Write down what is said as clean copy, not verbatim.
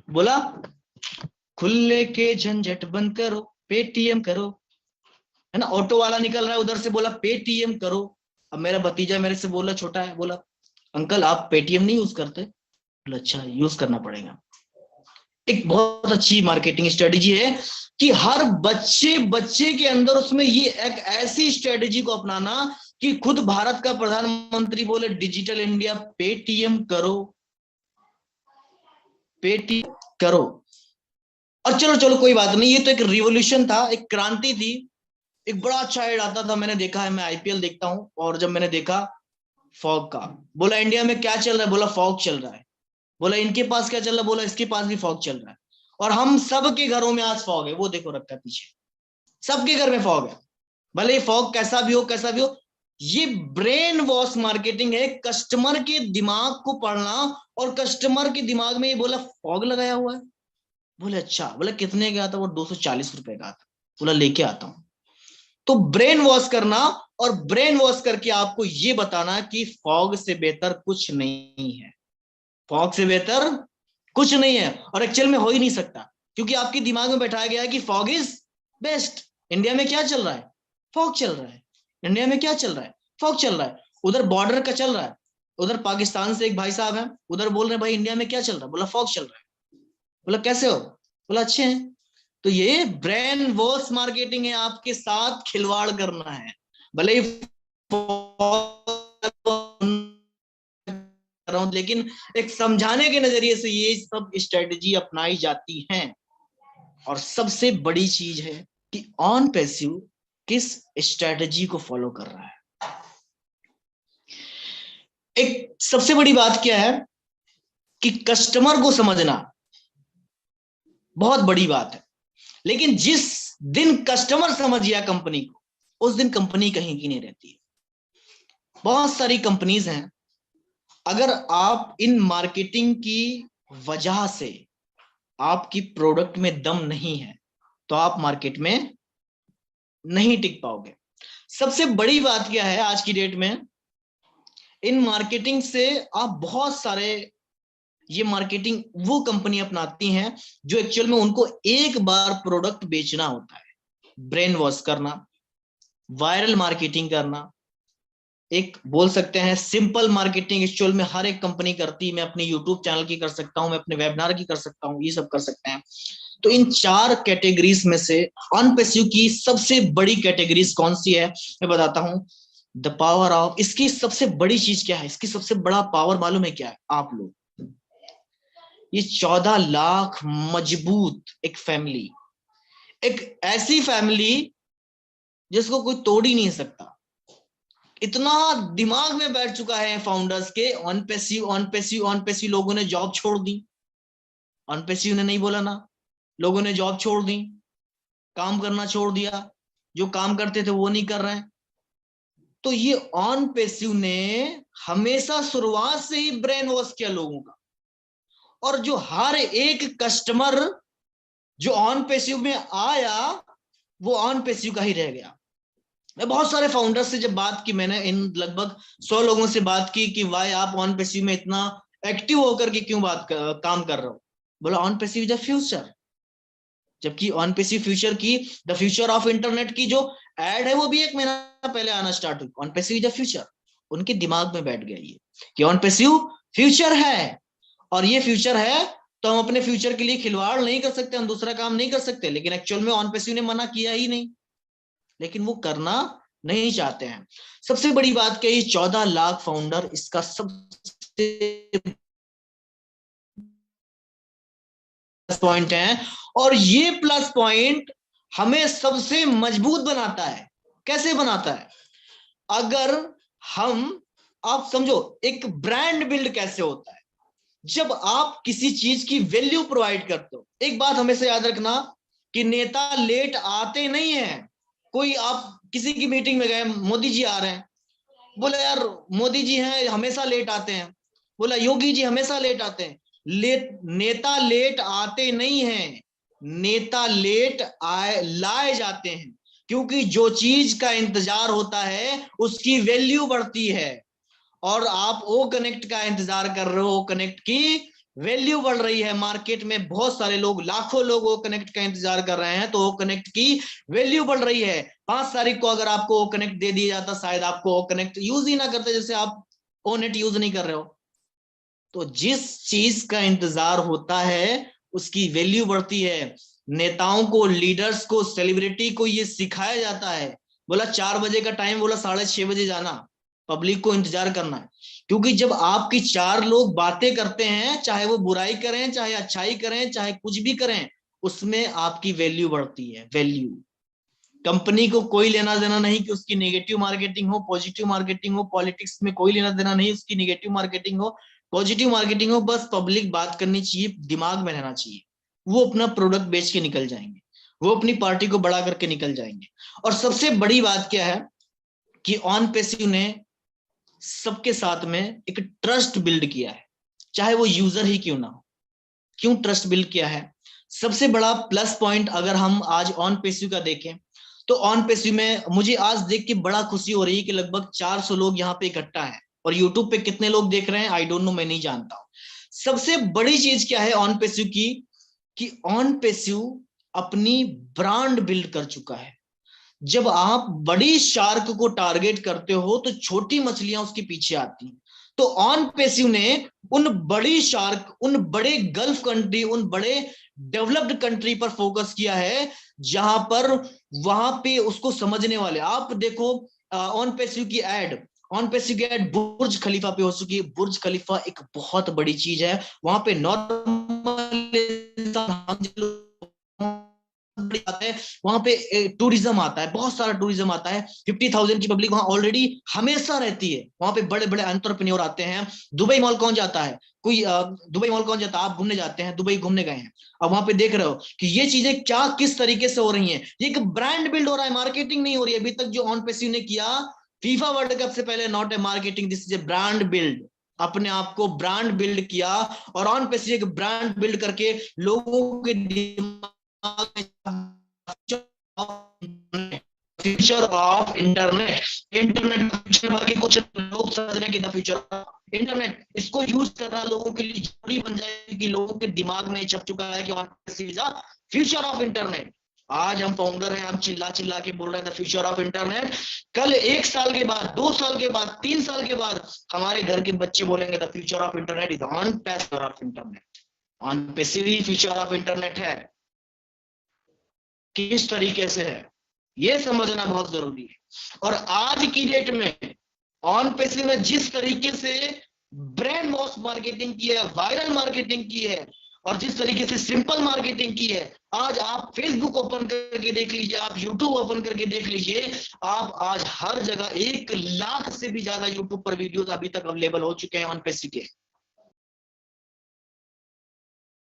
बोला खुले के झंझट बंद करो, पेटीएम करो, है ना। ऑटो वाला निकल रहा है उधर से, बोला पेटीएम करो। अब मेरा भतीजा मेरे से बोला, छोटा है, बोला अंकल आप पेटीएम नहीं यूज करते? बोला अच्छा यूज करना पड़ेगा। एक बहुत अच्छी मार्केटिंग स्ट्रेटेजी है कि हर बच्चे बच्चे के अंदर उसमें ये एक ऐसी स्ट्रेटेजी को अपनाना कि खुद भारत का प्रधानमंत्री बोले डिजिटल इंडिया, पेटीएम करो, पेटीएम करो। और चलो चलो कोई बात नहीं, ये तो एक रिवोल्यूशन था, एक क्रांति थी। एक बड़ा अच्छा एड आता था, मैंने देखा है, मैं आईपीएल देखता हूं, और जब मैंने देखा फॉग का, बोला इंडिया में क्या चल रहा है? बोला फॉग चल रहा है। बोला इनके पास क्या चल रहा है? बोला इसके पास भी फॉग चल रहा है। और हम सबके घरों में आज फॉग है, वो देखो रखा है पीछे, सबके घर में फॉग है। भले ये फॉग कैसा भी हो, कैसा भी हो, ये ब्रेन वॉश मार्केटिंग है, कस्टमर के दिमाग को पढ़ना। और कस्टमर के दिमाग में ये बोला फॉग लगाया हुआ है। बोले अच्छा। बोले कितने का आता? वो 240 रुपए का आता। बोला लेके आता हूं। तो ब्रेन वॉश करना, और ब्रेन वॉश करके आपको ये बताना कि फॉग से बेहतर कुछ नहीं है, फॉग से बेहतर कुछ नहीं है, और एक्चुअल में हो ही नहीं सकता, क्योंकि आपके दिमाग में बैठाया गया है कि फॉग इज बेस्ट। इंडिया में क्या चल रहा है? फॉग चल रहा है। इंडिया में क्या चल रहा है? फॉग चल रहा है। उधर बॉर्डर का चल रहा है, उधर पाकिस्तान से एक भाई साहब हैं, उधर बोल रहे हैं भाई इंडिया में क्या चल रहा है? बोला फॉग चल रहा है। बोला कैसे हो? बोला अच्छे हैं। तो ये ब्रेन वॉश मार्केटिंग है, आपके साथ खिलवाड़ करना है। भले ही रहा हूं, लेकिन एक समझाने के नजरिए से ये सब स्ट्रेटेजी अपनाई जाती हैं। और सबसे बड़ी चीज है कि ऑन पैसिव किस स्ट्रेटेजी को फॉलो कर रहा है। एक सबसे बड़ी बात क्या है कि कस्टमर को समझना बहुत बड़ी बात है, लेकिन जिस दिन कस्टमर समझ गया कंपनी को, उस दिन कंपनी कहीं की नहीं रहती है। बहुत सारी कंपनीज हैं, अगर आप इन मार्केटिंग की वजह से आपकी प्रोडक्ट में दम नहीं है, तो आप मार्केट में नहीं टिक पाओगे। सबसे बड़ी बात क्या है आज की डेट में, इन मार्केटिंग से आप बहुत सारे, ये मार्केटिंग वो कंपनी अपनाती हैं जो एक्चुअल में उनको एक बार प्रोडक्ट बेचना होता है। ब्रेन वॉश करना, वायरल मार्केटिंग करना, एक बोल सकते हैं सिंपल मार्केटिंग एक्चुअल में हर एक कंपनी करती है। मैं अपने यूट्यूब चैनल की कर सकता हूं, मैं अपने वेबिनार की कर सकता हूं, ये सब कर सकते हैं। तो इन चार कैटेगरीज में से अनपेसिव की सबसे बड़ी कैटेगरीज कौन सी है, मैं बताता हूं। द पावर ऑफ, इसकी सबसे बड़ी चीज क्या है, इसकी सबसे बड़ा पावर मालूम है क्या है आप लोग? ये 14 लाख मजबूत एक फैमिली, एक ऐसी फैमिली जिसको कोई तोड़ ही नहीं सकता। इतना दिमाग में बैठ चुका है फाउंडर्स के, on passive on passive on passive. लोगों ने जॉब छोड़ दी, ऑन पैसिव ने नहीं बोला ना, लोगों ने जॉब छोड़ दी, काम करना छोड़ दिया, जो काम करते थे वो नहीं कर रहे हैं। तो ये ऑन पैसिव ने हमेशा शुरुआत से ही ब्रेन वॉश किया लोगों का। और जो हर एक कस्टमर जो ऑन पैसिव में आया, वो ऑन पैसिव का ही रह गया। मैं बहुत सारे फाउंडर्स से जब बात की, मैंने इन लगभग 100 लोगों से बात की कि भाई आप ऑन पैसिव में इतना एक्टिव होकर के क्यों काम कर रहे हो? बोला on passive is the future. जबकि ऑन पैसिव फ्यूचर की, द फ्यूचर ऑफ इंटरनेट की जो एड है वो भी 1 महीना पहले आना स्टार्ट हुई। On passive is the future, उनके दिमाग में बैठ गया ये कि ऑन पैसिव फ्यूचर है। और ये फ्यूचर है तो हम अपने फ्यूचर के लिए खिलवाड़ नहीं कर सकते, हम दूसरा काम नहीं कर सकते। लेकिन एक्चुअल में ऑन पैसिव ने मना किया ही नहीं, लेकिन वो करना नहीं चाहते हैं। सबसे बड़ी बात क्या है, 14 लाख फाउंडर, इसका सबसे प्लस पॉइंट है। और ये प्लस पॉइंट हमें सबसे मजबूत बनाता है। कैसे बनाता है? अगर हम, आप समझो एक ब्रांड बिल्ड कैसे होता है, जब आप किसी चीज की वैल्यू प्रोवाइड करते हो। एक बात हमेशा याद रखना कि नेता लेट आते नहीं है। कोई आप किसी की मीटिंग में गए, मोदी जी आ रहे हैं, बोला यार मोदी जी हैं हमेशा लेट आते हैं। बोला योगी जी हमेशा लेट आते हैं। नेता लेट आते नहीं हैं, नेता लेट आए लाए जाते हैं। क्योंकि जो चीज का इंतजार होता है उसकी वैल्यू बढ़ती है। और आप ओ कनेक्ट का इंतजार कर रहे हो, ओ कनेक्ट की वैल्यू बढ़ रही है मार्केट में, बहुत सारे लोग, लाखों लोग वो कनेक्ट का इंतजार कर रहे हैं, तो वो कनेक्ट की वैल्यू बढ़ रही है। 5 तारीख को अगर आपको वो कनेक्ट दे दिया जाता, शायद आपको वो कनेक्ट यूज ही ना करते, जैसे आप ओ नेट यूज नहीं कर रहे हो। तो जिस चीज का इंतजार होता है उसकी वैल्यू बढ़ती है। नेताओं को, लीडर्स को, सेलिब्रिटी को ये सिखाया जाता है, बोला 4 बजे का टाइम, बोला 6:30 बजे जाना, पब्लिक को इंतजार करना है। क्योंकि जब आपकी 4 लोग बातें करते हैं, चाहे वो बुराई करें, चाहे अच्छाई करें, चाहे कुछ भी करें, उसमें आपकी वैल्यू बढ़ती है। वैल्यू, कंपनी को कोई लेना देना नहीं कि उसकी नेगेटिव मार्केटिंग हो, पॉजिटिव मार्केटिंग हो, पॉलिटिक्स में कोई लेना देना नहीं उसकी नेगेटिव मार्केटिंग हो, पॉजिटिव मार्केटिंग हो, बस पब्लिक बात करनी चाहिए, दिमाग में रहना चाहिए। वो अपना प्रोडक्ट बेच के निकल जाएंगे, वो अपनी पार्टी को बड़ा करके निकल जाएंगे। और सबसे बड़ी बात क्या है कि ऑन पैसिव ने सबके साथ में एक ट्रस्ट बिल्ड किया है, चाहे वो यूजर ही क्यों ना हो। क्यों ट्रस्ट बिल्ड किया है? सबसे बड़ा प्लस पॉइंट अगर हम आज ऑन पैसिव का देखें, तो ऑन पैसिव में मुझे आज देख के बड़ा खुशी हो रही है कि लगभग 400 लोग यहाँ पे इकट्ठा हैं। और यूट्यूब पे कितने लोग देख रहे हैं आई डोंट नो, मैं नहीं जानता हूं। सबसे बड़ी चीज क्या है ऑन पैसिव की, कि ऑन पैसिव अपनी ब्रांड बिल्ड कर चुका है। जब आप बड़ी शार्क को टारगेट करते हो तो छोटी मछलियां उसके पीछे आती हैं। तो ऑन पैसिव ने उन बड़ी शार्क, उन बड़े गल्फ कंट्री, उन बड़े डेवलप्ड कंट्री पर फोकस किया है, जहां पर वहां पे उसको समझने वाले, आप देखो ऑन पैसिव की एड, ऑन पैसिव की एड बुर्ज खलीफा पे हो चुकी है। बुर्ज खलीफा एक बहुत बड़ी चीज है, वहां पे नॉर्मल आता है, वहां पे टूरिज्म आता है, बहुत सारा टूरिज्म आता है। 50,000 की पब्लिक वहां ऑलरेडी हमेशा रहती है। वहां पे बड़े बड़े एंटरप्रेन्योर आते हैं। दुबई मॉल कौन जाता है? कोई दुबई मॉल कौन जाता है? आप घूमने जाते हैं, दुबई घूमने गए हैं, अब वहां पे देख रहे हो कि ये चीजें क्या किस तरीके से हो रही हैं। ये एक ब्रांड बिल्ड हो रहा है, मार्केटिंग नहीं हो रही है अभी तक। जो ऑन पैसिव ने किया फीफा वर्ल्ड कप से पहले, not a marketing, this is a brand build. अपने आप को ब्रांड बिल्ड किया, और ऑन पैसिव एक ब्रांड बिल्ड करके लोगों के दिमाग future of internet. Internet future, बाकी कुछ लोग समझ रहे हैं कि द फ्यूचर ऑफ इंटरनेट, इसको यूज करना लोगों के लिए जरूरी बन जाए कि लोगों के दिमाग में छप चुका है कि फ्यूचर ऑफ इंटरनेट। आज हम फाउंडर हैं, हम चिल्ला चिल्ला के बोल रहे हैं द फ्यूचर ऑफ इंटरनेट। कल 1 साल के बाद, 2 साल के बाद, 3 साल के बाद हमारे घर के बच्चे बोलेंगे the future of internet is on passive of internet. On passive he future of internet है। किस तरीके से है ये समझना बहुत जरूरी है। और आज की डेट में ऑन पैसिव में जिस तरीके से ब्रांड वॉश मार्केटिंग की है, वायरल मार्केटिंग की है, और जिस तरीके से सिंपल मार्केटिंग की है, आज आप फेसबुक ओपन करके देख लीजिए, आप यूट्यूब ओपन करके देख लीजिए, आप आज हर जगह 1 लाख से भी ज्यादा यूट्यूब पर वीडियोस अभी तक अवेलेबल हो चुके हैं ऑन पैसिव के।